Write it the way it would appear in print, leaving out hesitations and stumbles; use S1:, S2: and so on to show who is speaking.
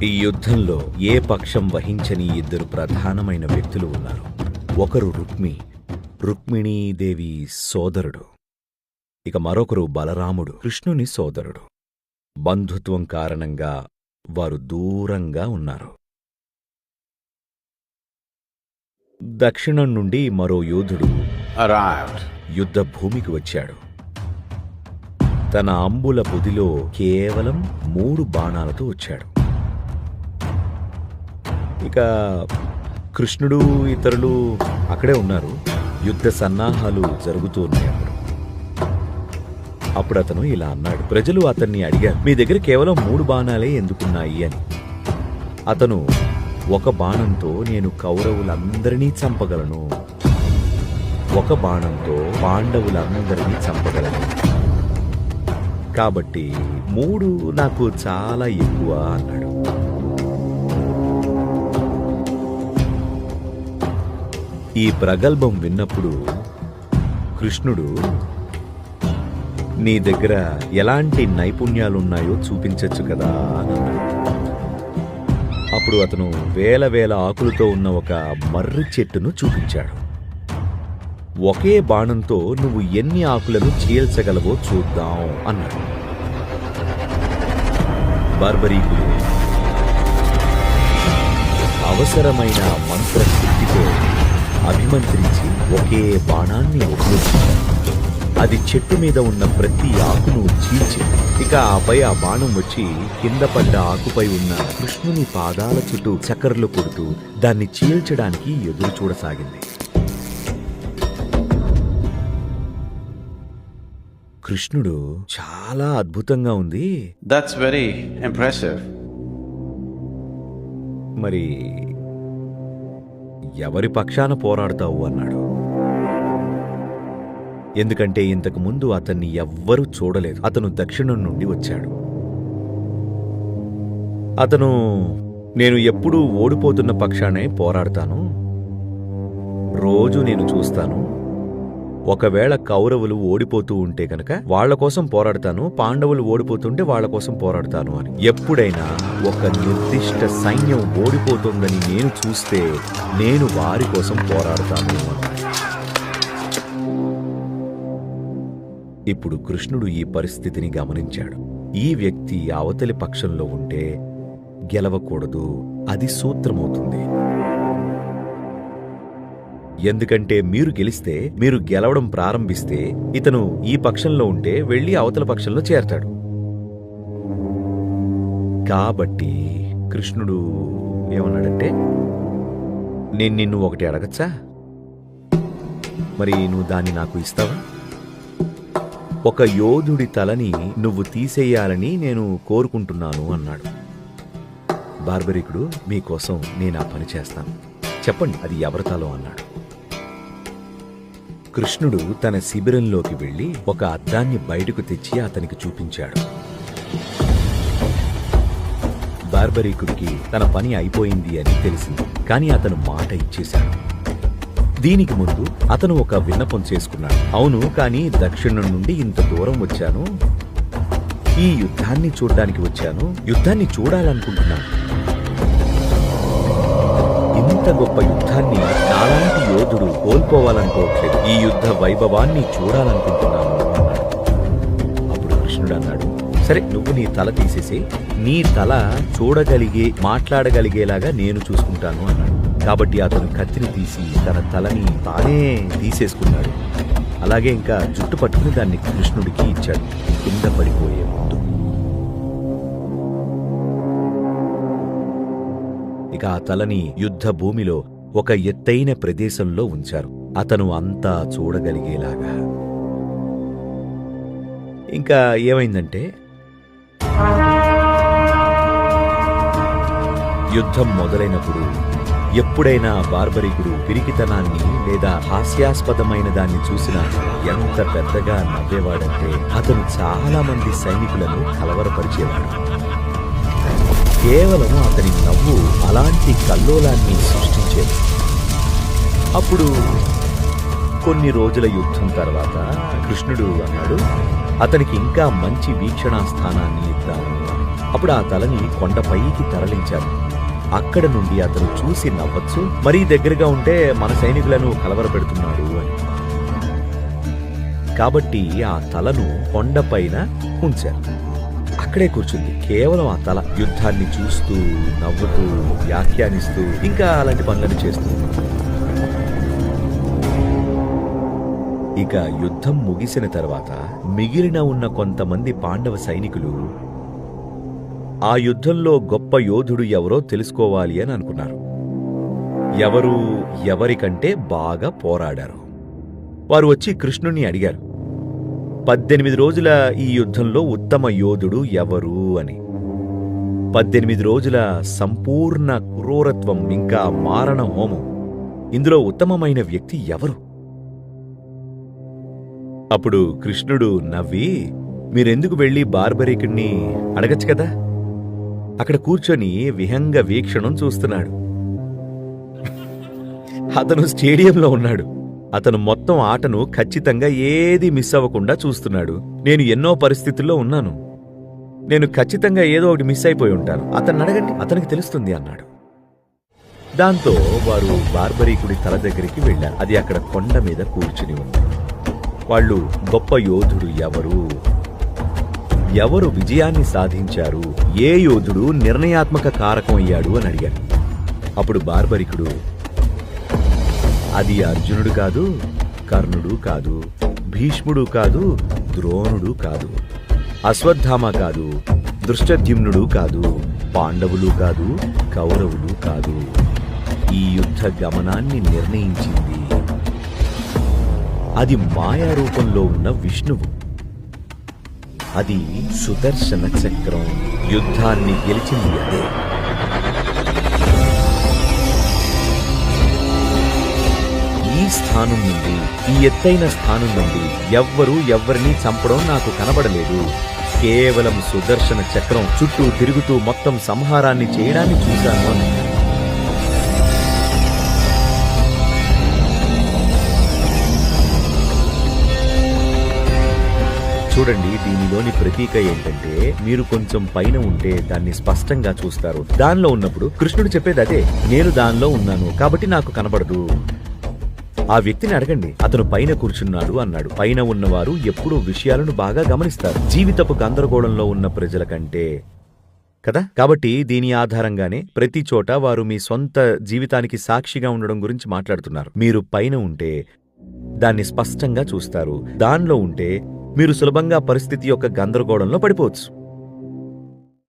S1: ఈ యుద్ధంలో ఏ పక్షం వహించని ఇద్దరు ప్రధానమైన వ్యక్తులు ఉన్నారు. ఒకరు రుక్మిణీదేవి సోదరుడు, ఇక మరొకరు బలరాముడు, కృష్ణుని సోదరుడు. బంధుత్వం కారణంగా వారు దూరంగా ఉన్నారు. దక్షిణం నుండి మరో యోధుడు యుద్ధ భూమికి వచ్చాడు. తన అంబుల బుదిలో కేవలం 3 బాణాలతో వచ్చాడు. ఇక కృష్ణుడు ఇతరులు అక్కడే ఉన్నారు. యుద్ధ సన్నాహాలు జరుగుతూ ఉన్నాయి. అప్పుడు అతను ఇలా అన్నాడు. ప్రజలు అతన్ని అడిగారు, మీ దగ్గర కేవలం 3 బాణాలే ఎందుకున్నాయి అని. అతను, ఒక బాణంతో నేను కౌరవులందరినీ చంపగలను, ఒక బాణంతో పాండవులందరినీ చంపగలను, కాబట్టి 3 నాకు చాలా ఎక్కువ అన్నాడు. ఈ ప్రగల్భం విన్నప్పుడు కృష్ణుడు, నీ దగ్గర ఎలాంటి నైపుణ్యాలున్నాయో చూపించచ్చు కదా అన్నాడు. అప్పుడు అతను వేల ఆకులతో ఉన్న ఒక మర్రి చెట్టును చూపించాడు. ఒకే బాణంతో నువ్వు ఎన్ని ఆకులను చీల్చగలవో చూద్దాం అన్నాడు. బార్బరీకులు అవసరమైన మంత్రశక్తితో అభిమంత్రించి ఒకే బాణాన్ని ఉపయోగించాడు. అది చెట్టు మీద ఉన్న ప్రతి ఆకును చీల్చింది. ఇక ఆపై ఆ బాణం వచ్చి కింద పడ్డ ఆకుపై ఉన్న కృష్ణుని పాదాల చుట్టూ చక్కర్లు కొడుతూ దాన్ని చీల్చడానికి ఎదురు చూడసాగింది. కృష్ణుడు, చాలా అద్భుతంగా ఉంది,
S2: దట్స్ వెరీ ఇంప్రెసివ్.
S1: మరి ఎవరి పక్షాన పోరాడతావు అన్నాడు. ఎందుకంటే ఇంతకు ముందు అతన్ని ఎవ్వరూ చూడలేదు. అతను దక్షిణం నుండి వచ్చాడు. అతను, నేను ఎప్పుడూ ఓడిపోతున్న పక్షానే పోరాడతాను, రోజు నేను చూస్తాను. ఒకవేళ కౌరవులు ఓడిపోతూ ఉంటే కనుక వాళ్ల కోసం పోరాడతాను, పాండవులు ఓడిపోతుంటే వాళ్ల కోసం పోరాడతాను అని. ఎప్పుడైనా ఒక నిర్దిష్ట సైన్యం ఓడిపోతుందని నేను చూస్తే నేను వారి కోసం పోరాడతాను అన్నాడు. ఇప్పుడు కృష్ణుడు ఈ పరిస్థితిని గమనించాడు. ఈ వ్యక్తి అవతలి పక్షంలో ఉంటే గెలవకూడదు, అది సూత్రమవుతుంది. ఎందుకంటే మీరు గెలిస్తే, మీరు గెలవడం ప్రారంభిస్తే ఇతను ఈ పక్షంలో ఉంటే వెళ్లి అవతల పక్షంలో చేరతాడు. కాబట్టి కృష్ణుడు ఏమన్నాడంటే, నేను నిన్ను ఒకటి అడగచ్చా? మరి నువ్వు దాన్ని నాకు ఇస్తావా? ఒక యోధుడి తలని నువ్వు తీసేయాలని నేను కోరుకుంటున్నాను అన్నాడు. బార్బరీకుడు, మీకోసం నేను ఆ పని చేస్తాను, చెప్పండి అది ఎవరి తలో అన్నాడు. కృష్ణుడు తన శిబిరంలోకి వెళ్లి ఒక అద్దాన్ని బయటకు తెచ్చి అతనికి చూపించాడు. బార్బరీకుడికి తన పని అయిపోయింది అని తెలిసింది, కానీ అతను మాట ఇచ్చేశాడు. దీనికి ముందు అతను ఒక విన్నపం చేసుకున్నాడు. అవును, కానీ దక్షిణం నుండి ఇంత దూరం వచ్చాను, ఈ యుద్ధాన్ని చూడ్డానికి వచ్చాను, యుద్ధాన్ని చూడాలనుకుంటున్నాను. ఇంత గొప్ప యుద్ధాన్ని నాలాంటి యోధుడు కోల్పోవాలనుకోవట్లేదు, ఈ యుద్ధ వైభవాన్ని చూడాలనుకుంటున్నాను అన్నాడు. అప్పుడు కృష్ణుడు అన్నాడు, సరే నువ్వు నీ తల తీసేసి నీ తల చూడగలిగే మాట్లాడగలిగేలాగా నేను చూసుకుంటాను అన్నాడు. కాబట్టి అతను కత్తిని తీసి తన తలని తానే తీసేసుకున్నాడు. అలాగే ఇంకా జుట్టు పట్టుకుని దాన్ని కృష్ణుడికి ఇచ్చాడు కింద పడిపోయే ముందు. ఇక ఆ తలని యుద్ధ భూమిలో ఒక ఎత్తైన ప్రదేశంలో ఉంచారు, అతను అంతా చూడగలిగేలాగా. ఇంకా ఏమైందంటే, యుద్ధం మొదలైనప్పుడు ఎప్పుడైనా బార్బరీకుడు పిరికితనాన్ని లేదా హాస్యాస్పదమైన దాన్ని చూసినా ఎంత పెద్దగా నవ్వేవాడంటే అతను చాలా మంది సైనికులను కలవరపరిచేవాడు. కేవలం అతని నవ్వు అలాంటి కల్లోలాన్ని సృష్టించేది. అప్పుడు కొన్ని రోజుల యుద్ధం తర్వాత కృష్ణుడు అన్నాడు, అతనికి ఇంకా మంచి వీక్షణా స్థానాన్ని ఇద్దాము. అప్పుడు ఆ తలని కొండపైకి తరలించారు. అక్కడ నుండి అతను చూసి నవ్వచ్చు, మరీ దగ్గరగా ఉంటే మన సైనికులను కలవరపెడుతున్నాడు అని. కాబట్టి ఆ తలను కొండపైన ఉంచారు. అక్కడే కూర్చుంది కేవలం ఆ తల, యుద్ధాన్ని చూస్తూ నవ్వుతూ వ్యాఖ్యానిస్తూ ఇంకా అలాంటి పనులను చేస్తూ. ఇక యుద్ధం ముగిసిన తర్వాత మిగిలిన ఉన్న కొంతమంది పాండవ సైనికులు ఆ యుద్ధంలో గొప్ప యోధుడు ఎవరో తెలుసుకోవాలి అని అనుకున్నారు. ఎవరికంటే బాగా పోరాడారు. వారు వచ్చి కృష్ణుణ్ణి అడిగారు, 18 రోజుల ఈ యుద్ధంలో ఉత్తమ యోధుడు ఎవరు అని. 18 రోజుల సంపూర్ణ క్రూరత్వం ఇంకా మారణ హోమం, ఇందులో ఉత్తమమైన వ్యక్తి ఎవరు? అప్పుడు కృష్ణుడు నవ్వి, మీరెందుకు వెళ్లి బార్బరీకుణ్ణి అడగచ్చు కదా. అక్కడ కూర్చొని విహంగ వీక్షణం చూస్తున్నాడు. అతను స్టేడియంలో ఉన్నాడు. అతను మొత్తం ఆటను ఖచ్చితంగా ఏది మిస్ అవ్వకుండా చూస్తున్నాడు. నేను ఎన్నో పరిస్థితుల్లో ఉన్నాను. నేను ఖచ్చితంగా ఏదో ఒకటి మిస్ అయిపోయి ఉంటాను. అతన్ని అడగండి, అతనికి తెలుస్తుంది అన్నాడు. దాంతో వారు బార్బరీకుడి తల దగ్గరికి వెళ్లారు. అది అక్కడ కొండ మీద కూర్చుని ఉంది. వాళ్ళు గొప్ప యోధుడు ఎవరు విజయాన్ని సాధించారు, ఏ యోధుడు నిర్ణయాత్మక కారకం అయ్యాడు అని అడిగారు. అప్పుడు బార్బరికుడు, అది అర్జునుడు కాదు, కర్ణుడు కాదు, భీష్ముడు కాదు, ద్రోణుడు కాదు, అశ్వత్థామ కాదు, దృష్టద్యుమ్నుడు కాదు, పాండవులు కాదు, కౌరవులు కాదు. ఈ యుద్ధ గమనాన్ని నిర్ణయించింది అది మాయా రూపంలో ఉన్న విష్ణువు. అది సుదర్శన చక్రం. యుద్ధాన్ని గెలిచింది అదే. ఈ స్థానం నుండి, ఈ ఎత్తైన స్థానం నుండి ఎవ్వరినీ చంపడం నాకు కనబడలేదు. కేవలం సుదర్శన చక్రం చుట్టూ తిరుగుతూ మొత్తం సంహారాన్ని చేయడాన్ని చూశాను అని. చూడండి, దీనిలోని ప్రతీక ఏంటంటే, మీరు కొంచెం పైన ఉంటే దాన్ని స్పష్టంగా చూస్తారు. దానిలో ఉన్నప్పుడు కృష్ణుడు చెప్పేది అదే, నేను దానిలో ఉన్నాను కాబట్టి నాకు కనబడదు. ఆ వ్యక్తిని అడగండి, అతను పైన కూర్చున్నాడు అన్నాడు. పైన ఉన్నవారు ఎప్పుడూ విషయాలను బాగా గమనిస్తారు, జీవితపు గందరగోళంలో ఉన్న ప్రజల కంటే కదా. కాబట్టి దీని ఆధారంగానే ప్రతి చోట వారు మీ సొంత జీవితానికి సాక్షిగా ఉండడం గురించి మాట్లాడుతున్నారు. మీరు పైన ఉంటే దాన్ని స్పష్టంగా చూస్తారు. దానిలో ఉంటే మీరు సులభంగా పరిస్థితి యొక్క గందరగోళంలో పడిపోవచ్చు.